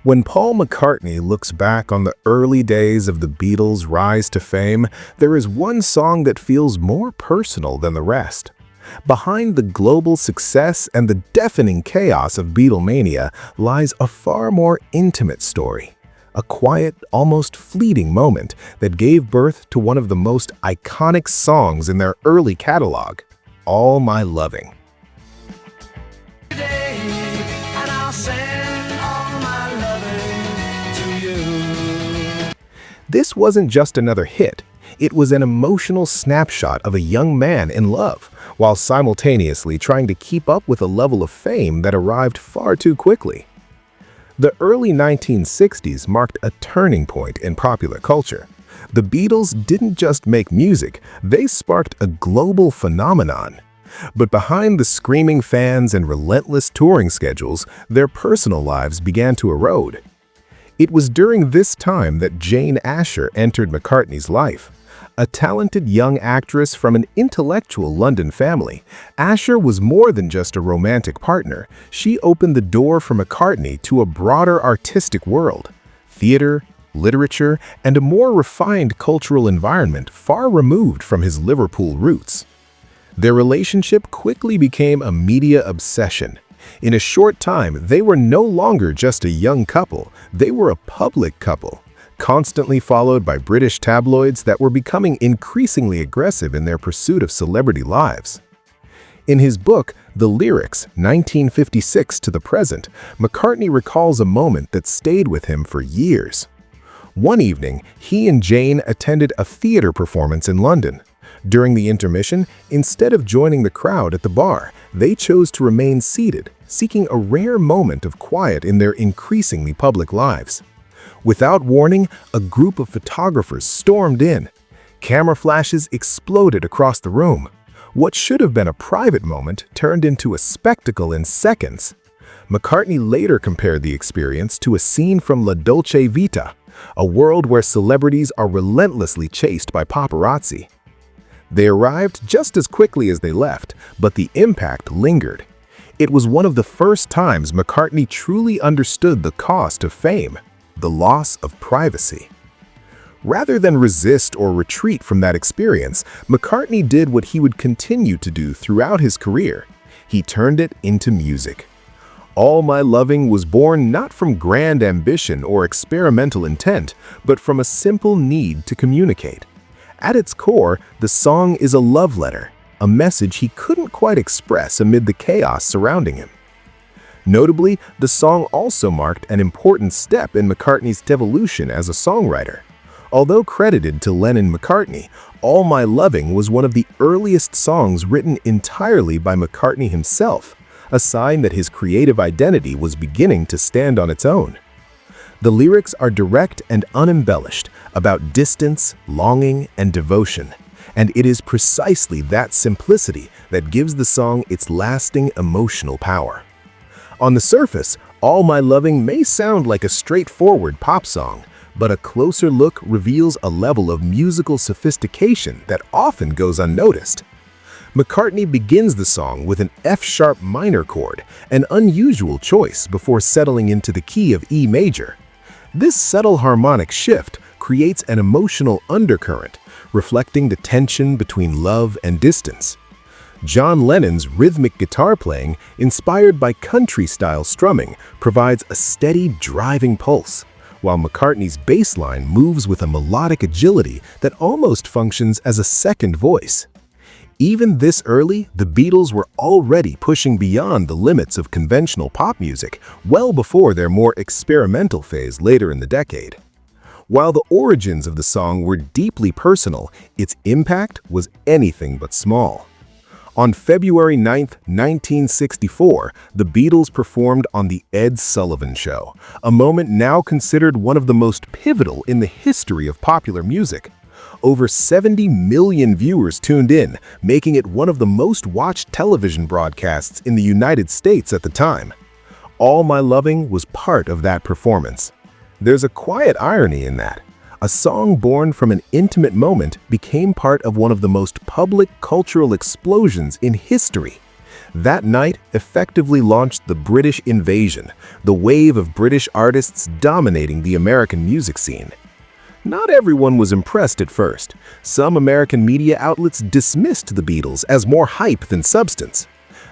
When Paul McCartney looks back on the early days of the Beatles' rise to fame, there is one song that feels more personal than the rest. Behind the global success and the deafening chaos of Beatlemania lies a far more intimate story. A quiet, almost fleeting moment that gave birth to one of the most iconic songs in their early catalog, All My Loving. This wasn't just another hit, it was an emotional snapshot of a young man in love, while simultaneously trying to keep up with a level of fame that arrived far too quickly. The early 1960s marked a turning point in popular culture. The Beatles didn't just make music, they sparked a global phenomenon. But behind the screaming fans and relentless touring schedules, their personal lives began to erode. It was during this time that Jane Asher entered McCartney's life. A talented young actress from an intellectual London family, Asher was more than just a romantic partner. She opened the door for McCartney to a broader artistic world, theater, literature, and a more refined cultural environment far removed from his Liverpool roots. Their relationship quickly became a media obsession. In a short time, they were no longer just a young couple, they were a public couple, constantly followed by British tabloids that were becoming increasingly aggressive in their pursuit of celebrity lives. In his book, The Lyrics, 1956 to the Present, McCartney recalls a moment that stayed with him for years. One evening, he and Jane attended a theater performance in London. During the intermission, instead of joining the crowd at the bar, they chose to remain seated, seeking a rare moment of quiet in their increasingly public lives. Without warning, a group of photographers stormed in. Camera flashes exploded across the room. What should have been a private moment turned into a spectacle in seconds. McCartney later compared the experience to a scene from La Dolce Vita, a world where celebrities are relentlessly chased by paparazzi. They arrived just as quickly as they left, but the impact lingered. It was one of the first times McCartney truly understood the cost of fame, the loss of privacy. Rather than resist or retreat from that experience, McCartney did what he would continue to do throughout his career. He turned it into music. All My Loving was born not from grand ambition or experimental intent, but from a simple need to communicate. At its core, the song is a love letter, a message he couldn't quite express amid the chaos surrounding him. Notably, the song also marked an important step in McCartney's devolution as a songwriter. Although credited to Lennon-McCartney, All My Loving was one of the earliest songs written entirely by McCartney himself, a sign that his creative identity was beginning to stand on its own. The lyrics are direct and unembellished, about distance, longing, and devotion, and it is precisely that simplicity that gives the song its lasting emotional power. On the surface, All My Loving may sound like a straightforward pop song, but a closer look reveals a level of musical sophistication that often goes unnoticed. McCartney begins the song with an F-sharp minor chord, an unusual choice before settling into the key of E major. This subtle harmonic shift creates an emotional undercurrent, reflecting the tension between love and distance. John Lennon's rhythmic guitar playing, inspired by country-style strumming, provides a steady, driving pulse, while McCartney's bass line moves with a melodic agility that almost functions as a second voice. Even this early, the Beatles were already pushing beyond the limits of conventional pop music, well before their more experimental phase later in the decade. While the origins of the song were deeply personal, its impact was anything but small. On February 9, 1964, the Beatles performed on The Ed Sullivan Show, a moment now considered one of the most pivotal in the history of popular music. Over 70 million viewers tuned in, making it one of the most watched television broadcasts in the United States at the time. All My Loving was part of that performance. There's a quiet irony in that. A song born from an intimate moment became part of one of the most public cultural explosions in history. That night effectively launched the British invasion, the wave of British artists dominating the American music scene. Not everyone was impressed at first. Some American media outlets dismissed the Beatles as more hype than substance.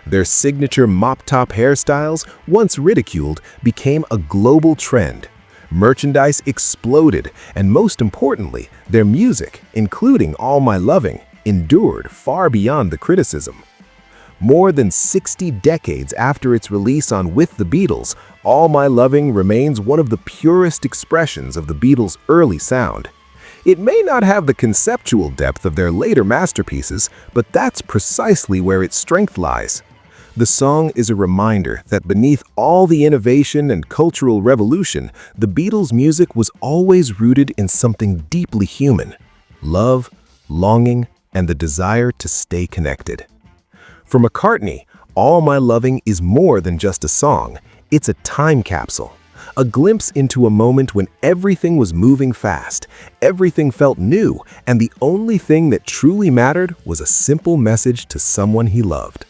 Their signature mop-top hairstyles, once ridiculed, became a global trend. Merchandise exploded, and most importantly, their music, including All My Loving, endured far beyond the criticism. More than 60 decades after its release on With the Beatles, All My Loving remains one of the purest expressions of the Beatles' early sound. It may not have the conceptual depth of their later masterpieces, but that's precisely where its strength lies. The song is a reminder that beneath all the innovation and cultural revolution, the Beatles' music was always rooted in something deeply human: love, longing, and the desire to stay connected. For McCartney, All My Loving is more than just a song. It's a time capsule, a glimpse into a moment when everything was moving fast, everything felt new, and the only thing that truly mattered was a simple message to someone he loved: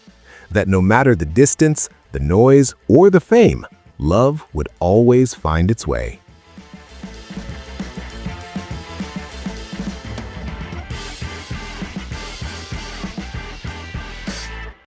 that no matter the distance, the noise, or the fame, love would always find its way.